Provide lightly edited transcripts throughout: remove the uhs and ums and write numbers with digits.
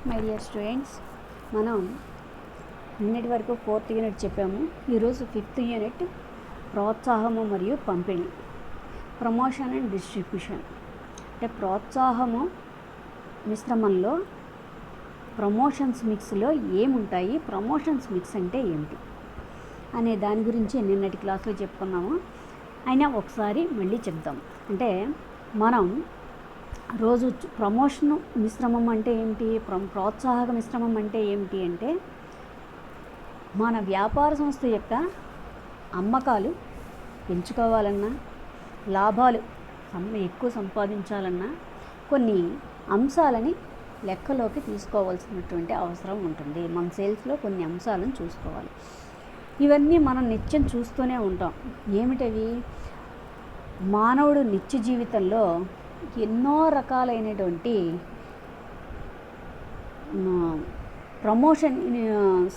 My dear students, మనం నిన్నటి వరకు 4th యూనిట్ చెప్పాము. ఈరోజు 5th యూనిట్ ప్రోత్సాహము మరియు పంపిణీ, ప్రమోషన్ అండ్ డిస్ట్రిబ్యూషన్. అంటే ప్రోత్సాహము మిశ్రమంలో ప్రమోషన్స్ మిక్స్లో ఏముంటాయి, ప్రమోషన్స్ మిక్స్ అంటే ఏమిటి అనే దాని గురించి నిన్నటి క్లాస్లో చెప్పుకున్నాము. అయినా ఒకసారి మళ్ళీ చెప్దాం. అంటే మనం రోజు ప్రమోషన్ మిశ్రమం అంటే ఏమిటి, ప్రోత్సాహక మిశ్రమం అంటే ఏమిటి అంటే మన వ్యాపార సంస్థ యొక్క అమ్మకాలు పెంచుకోవాలన్నా, లాభాలు ఎక్కువ సంపాదించాలన్నా కొన్ని అంశాలని లెక్కలోకి తీసుకోవాల్సినటువంటి అవసరం ఉంటుంది. మన సేల్స్లో కొన్ని అంశాలను చూసుకోవాలి. ఇవన్నీ మనం నిత్యం చూస్తూనే ఉంటాం. ఏమిటవి? మానవుడు నిత్య జీవితంలో ఎన్నో రకాలైనటువంటి ప్రమోషన్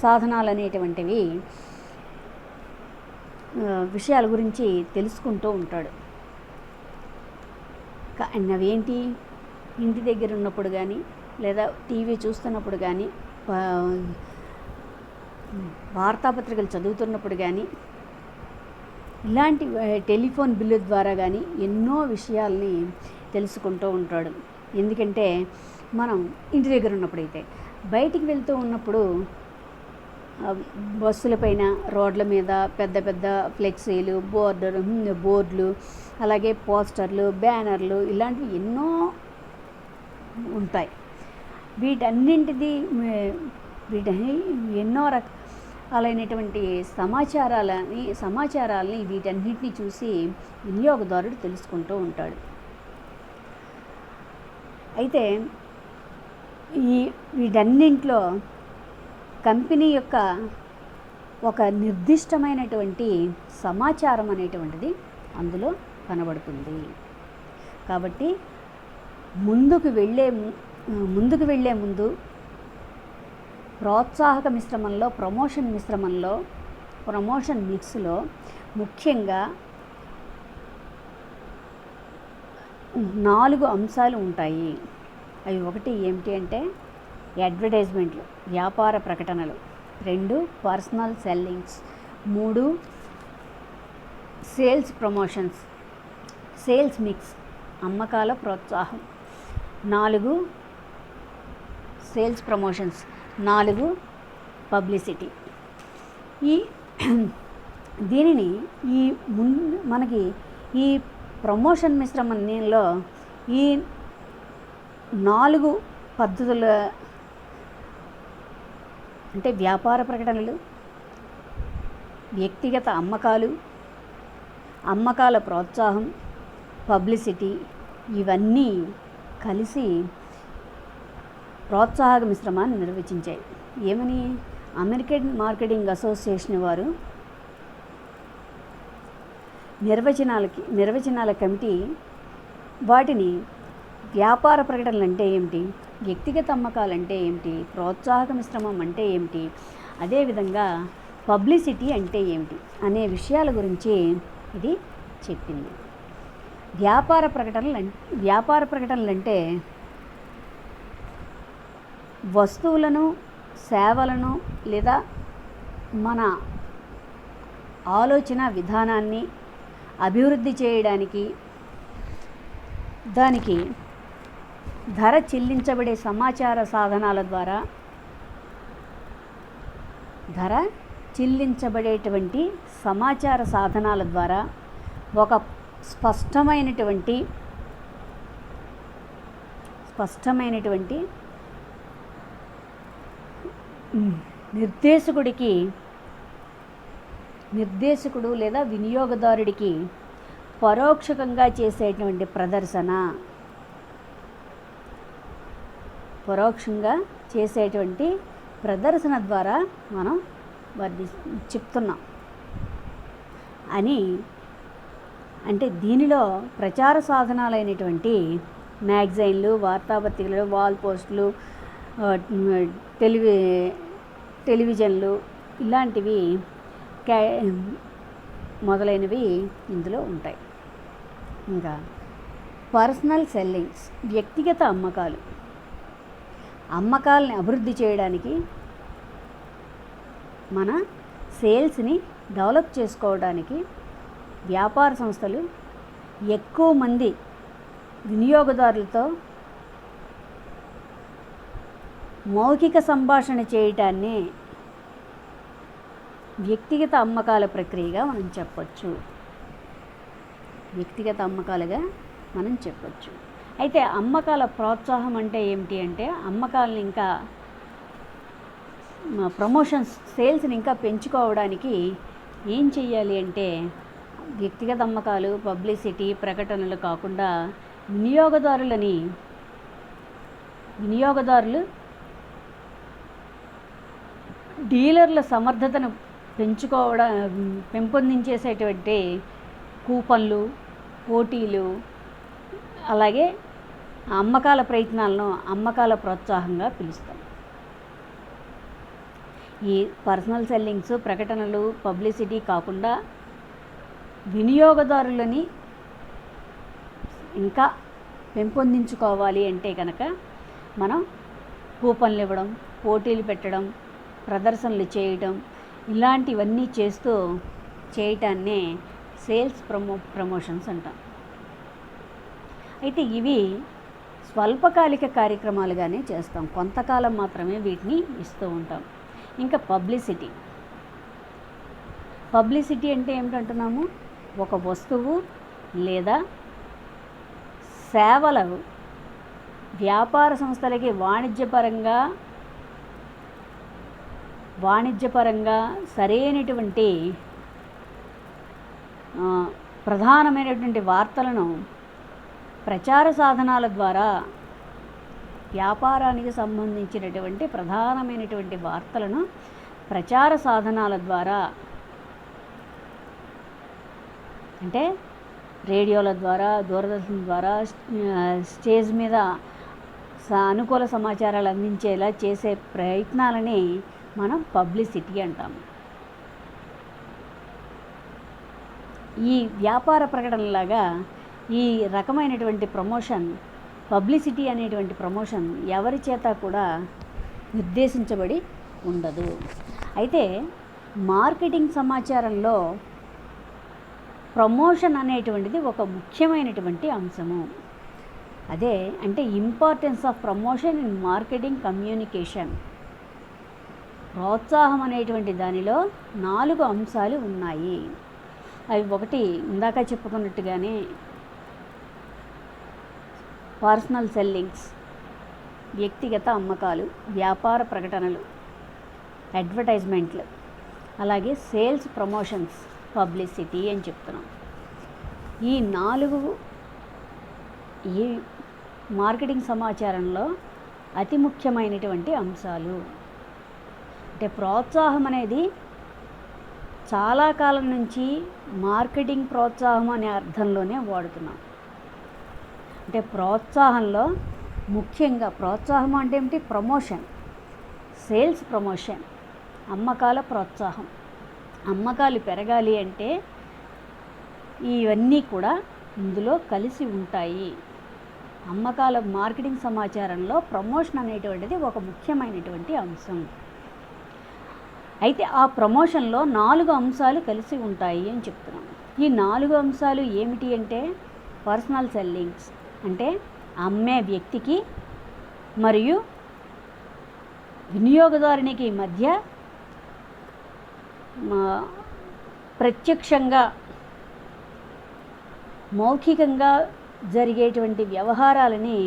సాధనాలు అనేటువంటివి విషయాల గురించి తెలుసుకుంటూ ఉంటాడు. అవేంటి? ఇంటి దగ్గర ఉన్నప్పుడు కానీ, లేదా టీవీ చూస్తున్నప్పుడు కానీ, వార్తాపత్రికలు చదువుతున్నప్పుడు కానీ, ఇలాంటి టెలిఫోన్ బిల్లు ద్వారా కానీ ఎన్నో విషయాల్ని తెలుసుకుంటూ ఉంటాడు. ఎందుకంటే మనం ఇంటి దగ్గర ఉన్నప్పుడైతే, బయటికి వెళ్తూ ఉన్నప్పుడు బస్సులపైన, రోడ్ల మీద పెద్ద పెద్ద ఫ్లెక్సీలు, బోర్డులు, అలాగే పోస్టర్లు, బ్యానర్లు ఇలాంటివి ఎన్నో ఉంటాయి. వీటన్నింటిది ఎన్నో రకాలైనటువంటి సమాచారాలని వీటన్నింటినీ చూసి వినియోగదారుడు తెలుసుకుంటూ ఉంటాడు. అయితే వీటన్నింటిలో కంపెనీ యొక్క ఒక నిర్దిష్టమైనటువంటి సమాచారం అనేటువంటిది అందులో కనబడుతుంది. కాబట్టి ముందుకు వెళ్ళే ముందు ప్రోత్సాహక మిశ్రమంలో, ప్రమోషన్ మిక్స్లో ముఖ్యంగా 4 అంశాలు ఉంటాయి. అవి ఒకటి ఏమిటి అంటే అడ్వర్టైజ్మెంట్లు, వ్యాపార ప్రకటనలు. 2 personal sellings. 3 sales promotions, sales mix, అమ్మకాల ప్రోత్సాహం. 4 సేల్స్ ప్రమోషన్స్. 4 పబ్లిసిటీ. దీనిని మనకి ఈ ప్రమోషన్ మిశ్రమంలో ఈ 4 పద్ధతుల అంటే వ్యాపార ప్రకటనలు, వ్యక్తిగత అమ్మకాలు, అమ్మకాల ప్రోత్సాహం, పబ్లిసిటీ ఇవన్నీ కలిసి ప్రోత్సాహక మిశ్రమాన్ని నిర్వచించాయి. ఏమని? అమెరికన్ మార్కెటింగ్ అసోసియేషన్ వారు నిర్వచనాల కమిటీ వాటిని వ్యాపార ప్రకటనలు అంటే ఏమిటి, వ్యక్తిగత అమ్మకాలు అంటే ఏమిటి, ప్రోత్సాహక మిశ్రమం అంటే ఏమిటి, అదేవిధంగా పబ్లిసిటీ అంటే ఏమిటి అనే విషయాల గురించి ఇది చెప్పింది. వ్యాపార ప్రకటనలు అంటే వస్తువులను, సేవలను లేదా మన ఆలోచన విధానాన్ని అభివృద్ధి చేయడానికి, దానికి ధర చెల్లించబడే సమాచార సాధనాల ద్వారా, ధర చెల్లించబడేటువంటి సమాచార సాధనాల ద్వారా ఒక స్పష్టమైనటువంటి నిర్దేశకుడు లేదా వినియోగదారుడికి పరోక్షంగా చేసేటువంటి ప్రదర్శన ద్వారా మనం చెప్తున్నాం అని. అంటే దీనిలో ప్రచార సాధనాలైనటువంటి మ్యాగజైన్లు, వార్తాపత్రికలు, వాల్ పోస్టులు, టెలివిజన్లు ఇలాంటివి మొదలైనవి ఇందులో ఉంటాయి. ఇంకా పర్సనల్ సెల్లింగ్స్, వ్యక్తిగత అమ్మకాలు. అమ్మకాలని అభివృద్ధి చేయడానికి, మన సేల్స్ని డెవలప్ చేసుకోవడానికి వ్యాపార సంస్థలు ఎక్కువ మంది వినియోగదారులతో మౌఖిక సంభాషణ చేయటాన్ని వ్యక్తిగత అమ్మకాల ప్రక్రియగా మనం చెప్పచ్చు. వ్యక్తిగత అమ్మకాలుగా మనం చెప్పచ్చు. అయితే అమ్మకాల ప్రోత్సాహం అంటే ఏమిటి అంటే, అమ్మకాలను ఇంకా ప్రమోషన్స్, సేల్స్ని ఇంకా పెంచుకోవడానికి ఏం చెయ్యాలి అంటే, వ్యక్తిగత అమ్మకాలు, పబ్లిసిటీ, ప్రకటనలు కాకుండా వినియోగదారులు డీలర్ల సమర్థతను పెంపొందించేసేటువంటి కూపన్లు, పోటీలు, అలాగే అమ్మకాల ప్రయత్నాలను అమ్మకాల ప్రోత్సాహంగా పిలుస్తాం. ఈ పర్సనల్ సెల్లింగ్స్, ప్రకటనలు, పబ్లిసిటీ కాకుండా వినియోగదారులని ఇంకా పెంపొందించుకోవాలి అంటే కనుక మనం కూపన్లు ఇవ్వడం, పోటీలు పెట్టడం, ప్రదర్శనలు చేయడం, ఇలాంటివన్నీ చేయటాన్నే సేల్స్ ప్రమోషన్స్ అంటాం. అయితే ఇవి స్వల్పకాలిక కార్యక్రమాలుగానే చేస్తాం, కొంతకాలం మాత్రమే వీటిని ఇస్తూ ఉంటాం. ఇంకా పబ్లిసిటీ అంటే ఏమిటంటున్నాము, ఒక వస్తువు లేదా సేవలు వ్యాపార సంస్థలకి వాణిజ్యపరంగా సరైనటువంటి ప్రధానమైనటువంటి వార్తలను ప్రచార సాధనాల ద్వారా, వ్యాపారానికి సంబంధించినటువంటి ప్రధానమైనటువంటి వార్తలను ప్రచార సాధనాల ద్వారా, అంటే రేడియోల ద్వారా, దూరదర్శన్ ద్వారా, స్టేజ్ మీద అనుకూల సమాచారాలు అందించేలా చేసే ప్రయత్నాలని మనం పబ్లిసిటీ అంటాము. ఈ వ్యాపార ప్రకటనలాగా ఈ రకమైనటువంటి ప్రమోషన్, పబ్లిసిటీ అనేటువంటి ప్రమోషన్ ఎవరి చేత కూడా నిర్దేశించబడి ఉండదు. అయితే మార్కెటింగ్ సమాచారంలో ప్రమోషన్ అనేటువంటిది ఒక ముఖ్యమైనటువంటి అంశము. అదే అంటే importance of promotion in marketing communication. ప్రోత్సాహం అనేటువంటి దానిలో 4 అంశాలు ఉన్నాయి. అవి ఒకటి ఇందాక చెప్పుకున్నట్టుగానే పర్సనల్ సెల్లింగ్స్, వ్యక్తిగత అమ్మకాలు, వ్యాపార ప్రకటనలు, అడ్వర్టైజ్మెంట్లు, అలాగే సేల్స్ ప్రమోషన్స్, పబ్లిసిటీ అని చెప్తున్నాం. ఈ 4 ఈ మార్కెటింగ్ సమాచారంలో అతి ముఖ్యమైనటువంటి అంశాలు. అంటే ప్రోత్సాహం అనేది చాలా కాలం నుంచి మార్కెటింగ్ ప్రోత్సాహం అనే అర్థంలోనే వాడుతున్నాం. అంటే ప్రోత్సాహంలో ముఖ్యంగా ప్రోత్సాహం అంటే ఏమిటి, ప్రమోషన్, సేల్స్ ప్రమోషన్, అమ్మకాల ప్రోత్సాహం. అమ్మకాలు పెరగాలి అంటే ఇవన్నీ కూడా ఇందులో కలిసి ఉంటాయి. అమ్మకాల మార్కెటింగ్ సమాచారంలో ప్రమోషన్ అనేటువంటిది ఒక ముఖ్యమైనటువంటి అంశం. అయితే ఆ ప్రమోషన్లో 4 అంశాలు కలిసి ఉంటాయి అని చెప్తున్నాం. ఈ 4 అంశాలు ఏమిటి అంటే, పర్సనల్ సెల్లింగ్స్ అంటే అమ్మే వ్యక్తికి మరియు వినియోగదారునికి మధ్య ప్రత్యక్షంగా మౌఖికంగా జరిగేటువంటి వ్యవహారాలని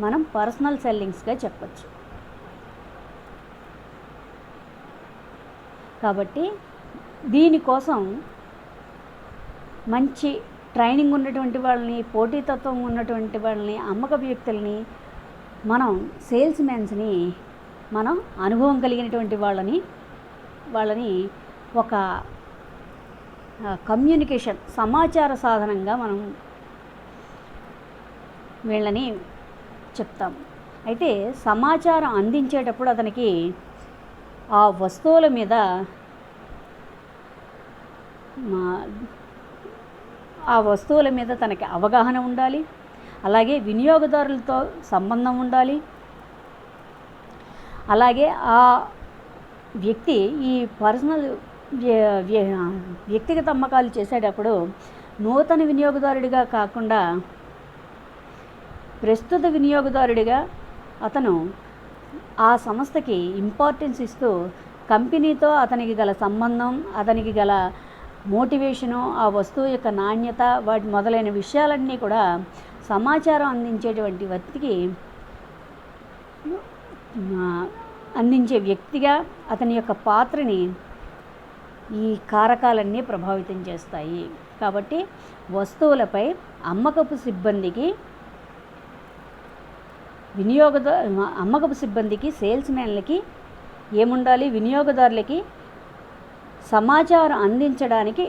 మనం పర్సనల్ సెల్లింగ్స్గా చెప్పచ్చు. కాబట్టి దీనికోసం మంచి ట్రైనింగ్ ఉన్నటువంటి వాళ్ళని, పోటీతత్వం ఉన్నటువంటి వాళ్ళని, అమ్మక వ్యక్తుల్ని, మనం సేల్స్ మెన్స్ని, మనం అనుభవం కలిగినటువంటి వాళ్ళని ఒక కమ్యూనికేషన్, సమాచార సాధనంగా మనం వీళ్ళని చెప్తాం. అయితే సమాచారం అందించేటప్పుడు అతనికి ఆ వస్తువుల మీద తనకి అవగాహన ఉండాలి. అలాగే వినియోగదారులతో సంబంధం ఉండాలి. అలాగే ఆ వ్యక్తి ఈ పర్సనల్ వ్యక్తిగత అమ్మకాలు చేసేటప్పుడు నూతన వినియోగదారుడిగా కాకుండా ప్రస్తుత వినియోగదారుడిగా అతను ఆ సంస్థకి ఇంపార్టెన్స్ ఇస్తూ కంపెనీతో అతనికి గల సంబంధం, అతనికి గల మోటివేషను, ఆ వస్తువు యొక్క నాణ్యత, వాటి మొదలైన విషయాలన్నీ కూడా సమాచారం అందించేటువంటి వ్యక్తికి అందించే వ్యక్తిగా అతని యొక్క పాత్రని ఈ కారకాలన్నీ ప్రభావితం చేస్తాయి. కాబట్టి వస్తువులపై అమ్మకపు సిబ్బందికి సేల్స్ మ్యాన్లకి ఏముండాలి, వినియోగదారులకి సమాచారం అందించడానికి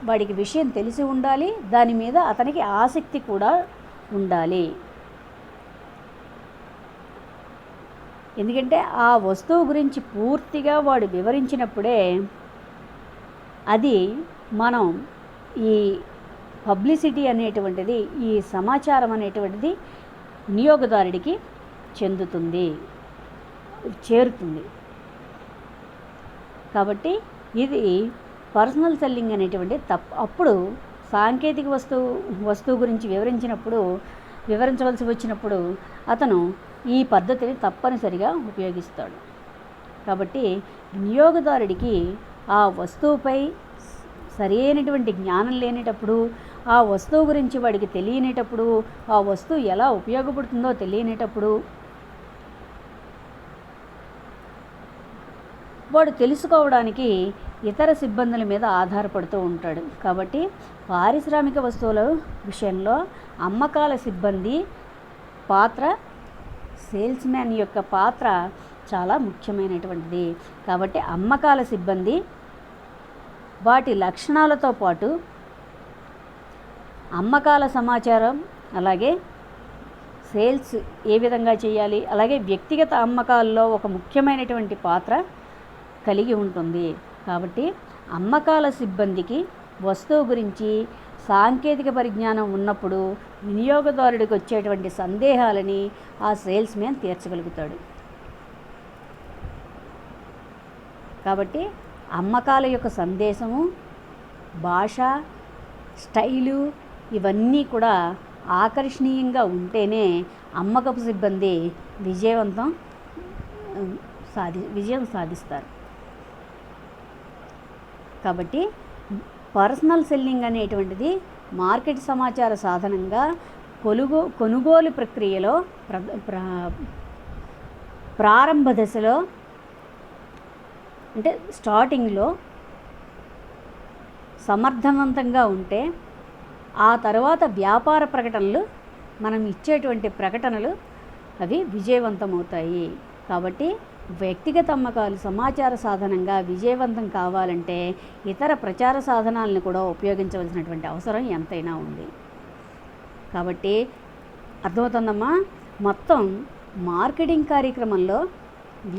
వాడికి విషయం తెలిసి ఉండాలి, దాని మీద అతనికి ఆసక్తి కూడా ఉండాలి. ఎందుకంటే ఆ వస్తువు గురించి పూర్తిగా వాడు వివరించినప్పుడే అది మనం ఈ పబ్లిసిటీ అనేటువంటిది, ఈ సమాచారం అనేటువంటిది వినియోగదారుడికి చేరుతుంది. కాబట్టి ఇది పర్సనల్ సెల్లింగ్ అనేటువంటి అప్పుడు సాంకేతిక వస్తువు గురించి వివరించవలసి వచ్చినప్పుడు అతను ఈ పద్ధతిని తప్పనిసరిగా ఉపయోగిస్తాడు. కాబట్టి వినియోగదారుడికి ఆ వస్తువుపై సరైనటువంటి జ్ఞానం లేనేటప్పుడు, ఆ వస్తువు గురించి వాడికి తెలియనేటప్పుడు, ఆ వస్తువు ఎలా ఉపయోగపడుతుందో తెలియనేటప్పుడు వాడు తెలుసుకోవడానికి ఇతర సిబ్బందుల మీద ఆధారపడుతూ ఉంటాడు. కాబట్టి పారిశ్రామిక వస్తువుల విషయంలో అమ్మకాల సిబ్బంది పాత్ర, సేల్స్ మ్యాన్ యొక్క పాత్ర చాలా ముఖ్యమైనటువంటిది. కాబట్టి అమ్మకాల సిబ్బంది వాటి లక్షణాలతో పాటు అమ్మకాల సమాచారం, అలాగే సేల్స్ ఏ విధంగా చేయాలి, అలాగే వ్యక్తిగత అమ్మకాల్లో ఒక ముఖ్యమైనటువంటి పాత్ర కలిగి ఉంటుంది. కాబట్టి అమ్మకాల సిబ్బందికి వస్తువు గురించి సాంకేతిక పరిజ్ఞానం ఉన్నప్పుడు వినియోగదారుడికి వచ్చేటువంటి సందేహాలని ఆ సేల్స్ మ్యాన్ తీర్చగలుగుతాడు. కాబట్టి అమ్మకాల యొక్క సందేశము, భాష, స్టైలు ఇవన్నీ కూడా ఆకర్షణీయంగా ఉంటేనే అమ్మకపు సిబ్బంది విజయం సాధిస్తారు. కాబట్టి పర్సనల్ సెల్లింగ్ అనేటువంటిది మార్కెట్ సమాచార సాధనంగా కొనుగోలు ప్రక్రియలో ప్రారంభ దశలో, అంటే స్టార్టింగ్లో సమర్థవంతంగా ఉంటే ఆ తర్వాత వ్యాపార ప్రకటనలు, మనం ఇచ్చేటువంటి ప్రకటనలు అవి విజయవంతమవుతాయి. కాబట్టి వ్యక్తిగత అమ్మకాలు సమాచార సాధనంగా విజయవంతం కావాలంటే ఇతర ప్రచార సాధనాలను కూడా ఉపయోగించవలసినటువంటి అవసరం ఎంతైనా ఉంది. కాబట్టి అర్థమవుతుందమ్మా, మొత్తం మార్కెటింగ్ కార్యక్రమంలో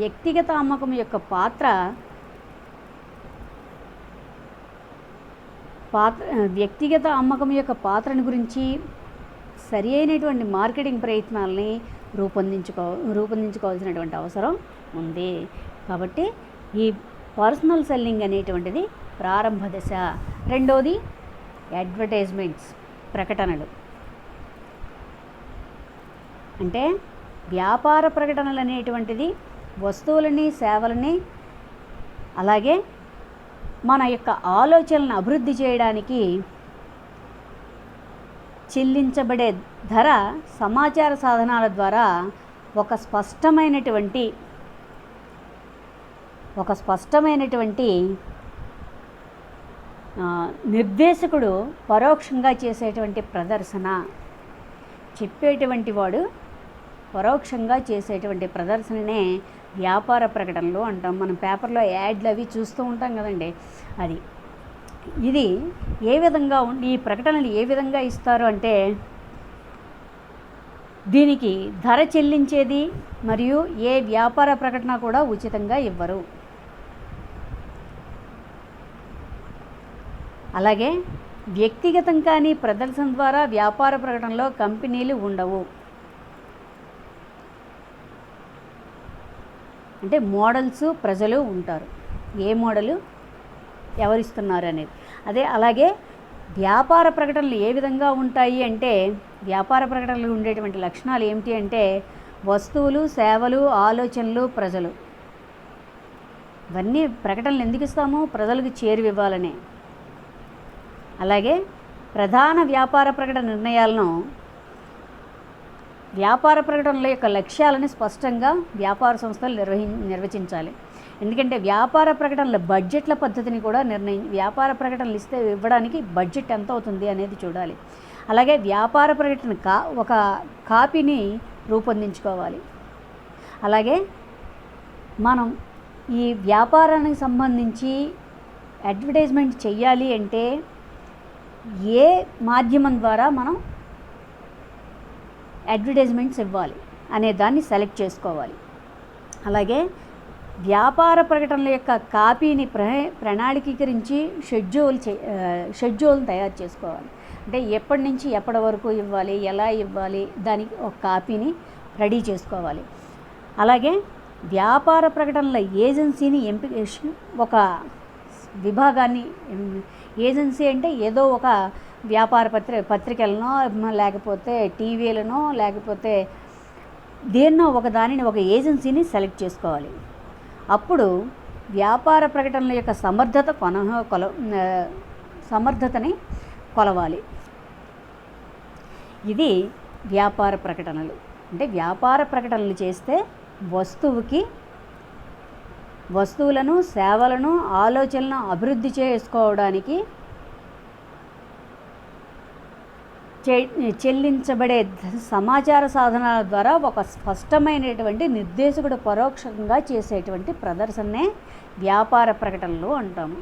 వ్యక్తిగత అమ్మకం యొక్క వ్యక్తిగత అమ్మకం యొక్క పాత్రను గురించి సరి అయినటువంటి మార్కెటింగ్ ప్రయత్నాలని రూపొందించుకోవాల్సినటువంటి అవసరం ఉంది. కాబట్టి ఈ పర్సనల్ సెల్లింగ్ అనేటువంటిది ప్రారంభ దశ. రెండోది అడ్వర్టైజ్మెంట్స్, ప్రకటనలు. అంటే వ్యాపార ప్రకటనలు అనేటువంటిది వస్తువులని, సేవలని, అలాగే మన యొక్క ఆలోచనలను అభివృద్ధి చేయడానికి చెల్లించబడే ధర సమాచార సాధనాల ద్వారా ఒక స్పష్టమైనటువంటి నిర్దేశకుడు పరోక్షంగా చేసేటువంటి ప్రదర్శన, చెప్పేటువంటి వాడు పరోక్షంగా చేసేటువంటి ప్రదర్శననే వ్యాపార ప్రకటనలు అంటాం. మనం పేపర్లో యాడ్లు అవి చూస్తూ ఉంటాం కదండి. ఇది ఏ విధంగా ఈ ప్రకటనలు ఏ విధంగా ఇస్తారు అంటే, దీనికి ధర చెల్లించేది మరియు ఏ వ్యాపార ప్రకటన కూడా ఉచితంగా ఇవ్వరు. అలాగే వ్యక్తిగతం కానీ ప్రదర్శన ద్వారా వ్యాపార ప్రకటనలో కంపెనీలు ఉండవు. అంటే మోడల్స్ ప్రజలు ఉంటారు. ఏ మోడలు ఎవరిస్తున్నారు అనేది. అలాగే వ్యాపార ప్రకటనలు ఏ విధంగా ఉంటాయి అంటే, వ్యాపార ప్రకటనలు ఉండేటువంటి లక్షణాలు ఏమిటి అంటే, వస్తువులు, సేవలు, ఆలోచనలు, ప్రజలు. ఇవన్నీ ప్రకటనలు ఎందుకు ఇస్తాము? ప్రజలకు చేరువివ్వాలనే. అలాగే ప్రధాన వ్యాపార ప్రకటన నిర్ణయాలను, వ్యాపార ప్రకటనల యొక్క లక్ష్యాలను స్పష్టంగా వ్యాపార సంస్థలు నిర్వచించాలి. ఎందుకంటే వ్యాపార ప్రకటనల బడ్జెట్ల పద్ధతిని కూడా వ్యాపార ప్రకటనలు ఇవ్వడానికి బడ్జెట్ ఎంత అవుతుంది అనేది చూడాలి. అలాగే వ్యాపార ప్రకటన ఒక కాపీని రూపొందించుకోవాలి. అలాగే మనం ఈ వ్యాపారానికి సంబంధించి అడ్వర్టైజ్మెంట్ చెయ్యాలి అంటే ఏ మాధ్యమం ద్వారా మనం అడ్వర్టైజ్మెంట్స్ ఇవ్వాలి అనే దాన్ని సెలెక్ట్ చేసుకోవాలి. అలాగే వ్యాపార ప్రకటనల యొక్క కాపీని ప్రణాళికీకరించి షెడ్యూల్ తయారు చేసుకోవాలి. అంటే ఎప్పటి నుంచి ఎప్పటి వరకు ఇవ్వాలి, ఎలా ఇవ్వాలి, దానికి ఒక కాపీని రెడీ చేసుకోవాలి. అలాగే వ్యాపార ప్రకటనల ఏజెన్సీని ఒక విభాగాన్ని, ఏజెన్సీ అంటే ఏదో ఒక వ్యాపార పత్రికలనో లేకపోతే టీవీలనో లేకపోతే దేన్నో ఒక దానిని, ఒక ఏజెన్సీని సెలెక్ట్ చేసుకోవాలి. అప్పుడు వ్యాపార ప్రకటనల యొక్క సమర్థతని కొలవాలి. ఇది వ్యాపార ప్రకటనలు. అంటే వ్యాపార ప్రకటనలు చేస్తే వస్తువులను, సేవలను, ఆలోచనలను అభివృద్ధి చేసుకోవడానికి చెల్లించబడే సమాచార సాధనాల ద్వారా ఒక స్పష్టమైనటువంటి నిర్దేశకుడు పరోక్షంగా చేసేటువంటి ప్రదర్శనే వ్యాపార ప్రకటనలు అంటాము.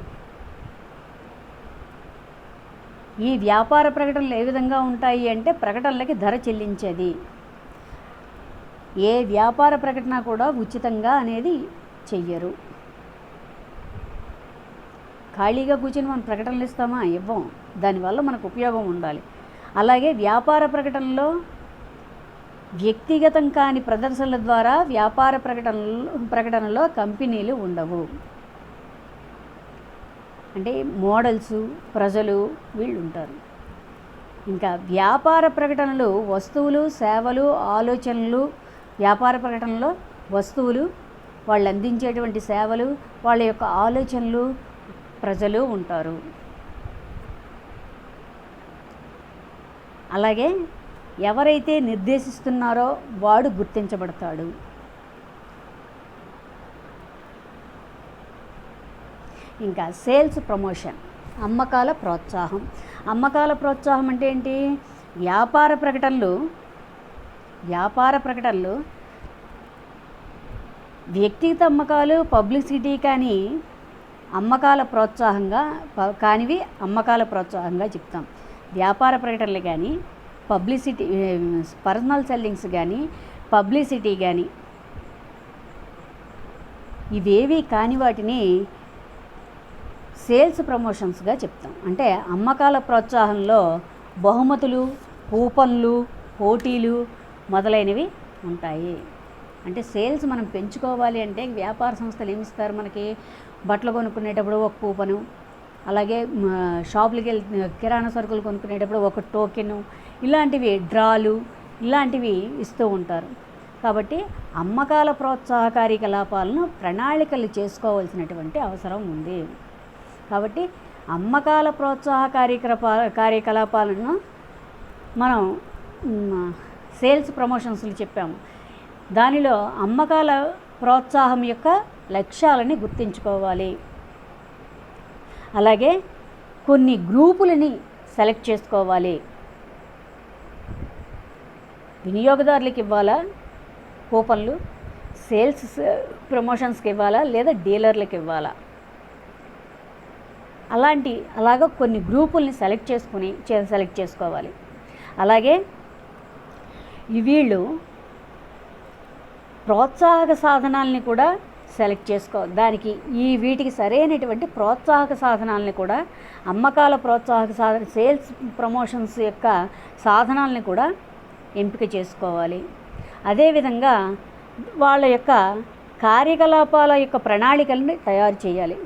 ఈ వ్యాపార ప్రకటనలు ఏ విధంగా ఉంటాయి అంటే, ప్రకటనలకి ధర చెల్లించేది. ఏ వ్యాపార ప్రకటన కూడా ఉచితంగా అనేది చెయ్యరు. ఖాళీగా కూర్చొని మనం ప్రకటనలు ఇస్తామా? ఇవ్వం. దానివల్ల మనకు ఉపయోగం ఉండాలి. అలాగే వ్యాపార ప్రకటనలో వ్యక్తిగతం కాని ప్రదర్శనల ద్వారా వ్యాపార ప్రకటనలో కంపెనీలు ఉండవు. అంటే మోడల్స్, ప్రజలు వీళ్ళు ఉంటారు. ఇంకా వ్యాపార ప్రకటనలు వస్తువులు, సేవలు, ఆలోచనలు. వ్యాపార ప్రకటనలో వస్తువులు, వాళ్ళు అందించేటువంటి సేవలు, వాళ్ళ యొక్క ఆలోచనలు, ప్రజలు ఉంటారు. అలాగే ఎవరైతే నిర్దేశిస్తున్నారో వాడు గుర్తించబడతాడు. ఇంకా సేల్స్ ప్రమోషన్, అమ్మకాల ప్రోత్సాహం. అమ్మకాల ప్రోత్సాహం అంటే ఏంటి? వ్యాపార ప్రకటనలు వ్యక్తిగత అమ్మకాలు, పబ్లిసిటీ కానీ అమ్మకాల ప్రోత్సాహంగా చెప్తాం. వ్యాపార ప్రకటనలు కానీ, పబ్లిసిటీ, పర్సనల్ సెల్లింగ్స్ కానీ, పబ్లిసిటీ కానీ, ఇవేవి కాని వాటిని సేల్స్ ప్రమోషన్స్గా చెప్తాం. అంటే అమ్మకాల ప్రోత్సాహంలో బహుమతులు, కూపన్లు, పోటీలు మొదలైనవి ఉంటాయి. అంటే సేల్స్ మనం పెంచుకోవాలి అంటే వ్యాపార సంస్థలు ఏమిస్తారు మనకి? బట్టలు కొనుక్కునేటప్పుడు ఒక కూపను, అలాగే షాపులకి వెళ్ళి కిరాణా సరుకులు కొనుక్కునేటప్పుడు ఒక టోకెను, ఇలాంటివి డ్రాలు ఇలాంటివి ఇస్తూ ఉంటారు. కాబట్టి అమ్మకాల ప్రోత్సాహ కార్యకలాపాలను ప్రణాళికలు చేసుకోవాల్సినటువంటి అవసరం ఉంది. కాబట్టి అమ్మకాల ప్రోత్సాహ కార్యకలాపాలను మనం సేల్స్ ప్రమోషన్స్లు చెప్పాము. దానిలో అమ్మకాల ప్రోత్సాహం యొక్క లక్ష్యాలని గుర్తించుకోవాలి. అలాగే కొన్ని గ్రూపులని సెలెక్ట్ చేసుకోవాలి. వినియోగదారులకు ఇవ్వాలా కూపన్లు, సేల్స్ ప్రమోషన్స్కి ఇవ్వాలా లేదా డీలర్లకు ఇవ్వాలా? అలాగా కొన్ని గ్రూపుల్ని సెలెక్ట్ చేసుకోవాలి. అలాగే వీళ్ళు ప్రోత్సాహక సాధనాలని కూడా సెలెక్ట్ చేసుకోవాలి. దానికి వీటికి సరైనటువంటి ప్రోత్సాహక సాధనాలని కూడా, అమ్మకాల ప్రోత్సాహక సేల్స్ ప్రమోషన్స్ యొక్క సాధనాలని కూడా ఎంపిక చేసుకోవాలి. అదేవిధంగా వాళ్ళ యొక్క కార్యకలాపాల యొక్క ప్రణాళికలను తయారు చేయాలి.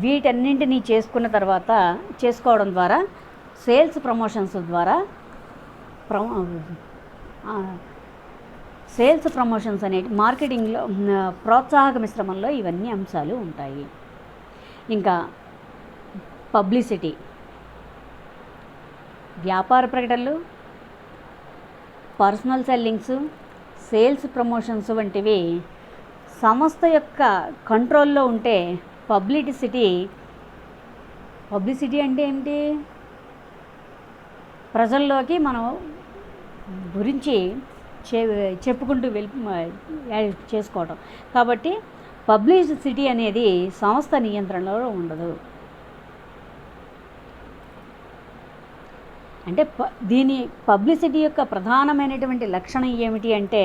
వీటన్నింటినీ చేసుకోవడం ద్వారా సేల్స్ ప్రమోషన్స్ ద్వారా సేల్స్ ప్రమోషన్స్ అనే మార్కెటింగ్లో ప్రోత్సాహక మిశ్రమంలో ఇవన్నీ అంశాలు ఉంటాయి. ఇంకా పబ్లిసిటీ, వ్యాపార ప్రకటనలు, పర్సనల్ సెల్లింగ్స్, సేల్స్ ప్రమోషన్స్ వంటివి సంస్థ యొక్క కంట్రోల్లో ఉంటే పబ్లిసిటీ అంటే ఏంటి? ప్రజల్లోకి మనం గురించి చెప్పుకుంటూ చేసుకోవడం. కాబట్టి పబ్లిసిటీ అనేది సంస్థ నియంత్రణలో ఉండదు. అంటే దీని పబ్లిసిటీ యొక్క ప్రధానమైనటువంటి లక్షణం ఏమిటి అంటే,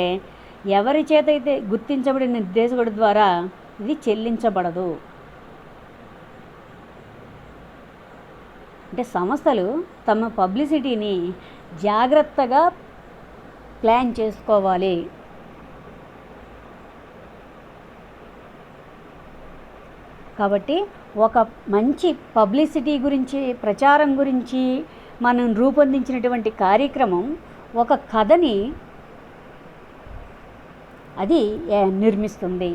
ఎవరి చేత అయితే గుర్తించబడిన నిర్దేశకుడి ద్వారా ఇది చెల్లించబడదు. అంటే సంస్థలు తమ పబ్లిసిటీని జాగ్రత్తగా ప్లాన్ చేసుకోవాలి. కాబట్టి ఒక మంచి పబ్లిసిటీ గురించి, ప్రచారం గురించి మనం రూపొందించినటువంటి కార్యక్రమం ఒక కథని అది నిర్మిస్తుంది.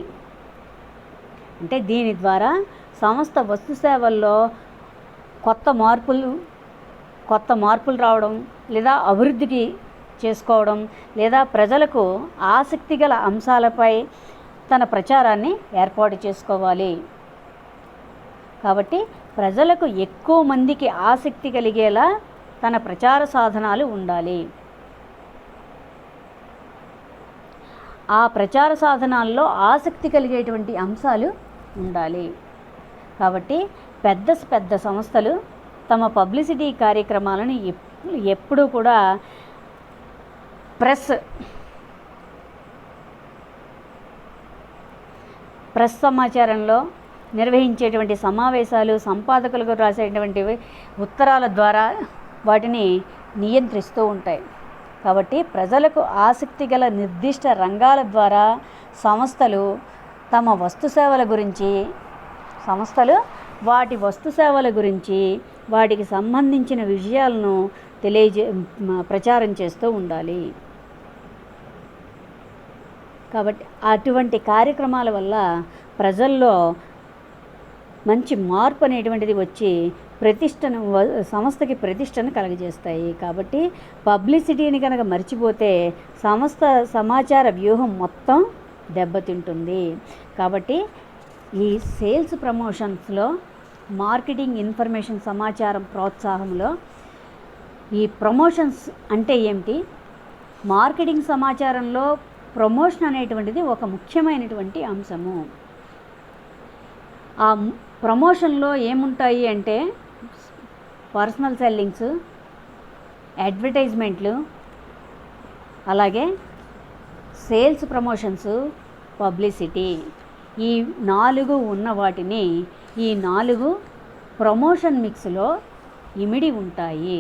అంటే దీని ద్వారా సంస్థ వస్తు సేవల్లో కొత్త మార్పులు రావడం, లేదా అభివృద్ధికి చేసుకోవడం, లేదా ప్రజలకు ఆసక్తి గల అంశాలపై తన ప్రచారాన్ని ఏర్పాటు చేసుకోవాలి. కాబట్టి ప్రజలకు ఎక్కువ మందికి ఆసక్తి కలిగేలా తన ప్రచార సాధనాలు ఉండాలి. ఆ ప్రచార సాధనాల్లో ఆసక్తి కలిగేటువంటి అంశాలు ఉండాలి. కాబట్టి పెద్ద సంస్థలు తమ పబ్లిసిటీ కార్యక్రమాలను ఎప్పుడూ కూడా ప్రెస్ సమాచారంలో నిర్వహించేటువంటి సమావేశాలు, సంపాదకులకు రాసేటువంటి ఉత్తరాల ద్వారా వాటిని నియంత్రిస్తూ ఉంటాయి. కాబట్టి ప్రజలకు ఆసక్తి గల నిర్దిష్ట రంగాల ద్వారా సంస్థలు వాటి వస్తు సేవల గురించి వాటికి సంబంధించిన విషయాలను ప్రచారం చేస్తూ ఉండాలి. కాబట్టి అటువంటి కార్యక్రమాల వల్ల ప్రజల్లో మంచి మార్పు అనేటువంటిది వచ్చి సంస్థకి ప్రతిష్టను కలుగజేస్తాయి. కాబట్టి పబ్లిసిటీని కనుక మర్చిపోతే సంస్థ సమాచార వ్యూహం మొత్తం దెబ్బతింటుంది. కాబట్టి ఈ సేల్స్ ప్రమోషన్స్లో, మార్కెటింగ్ ఇన్ఫర్మేషన్ సమాచారం ప్రోత్సాహంలో ఈ ప్రమోషన్స్ అంటే ఏమిటి? మార్కెటింగ్ సమాచారంలో ప్రమోషన్ అనేటువంటిది ఒక ముఖ్యమైనటువంటి అంశము. ఆ ప్రమోషన్లో ఏముంటాయి అంటే పర్సనల్ సెల్లింగ్స్, అడ్వర్టైజ్మెంట్లు, అలాగే సేల్స్ ప్రమోషన్స్, పబ్లిసిటీ. ఈ 4 ఉన్న వాటిని ఈ 4 ప్రమోషన్ మిక్స్లో ఇమిడి ఉంటాయి.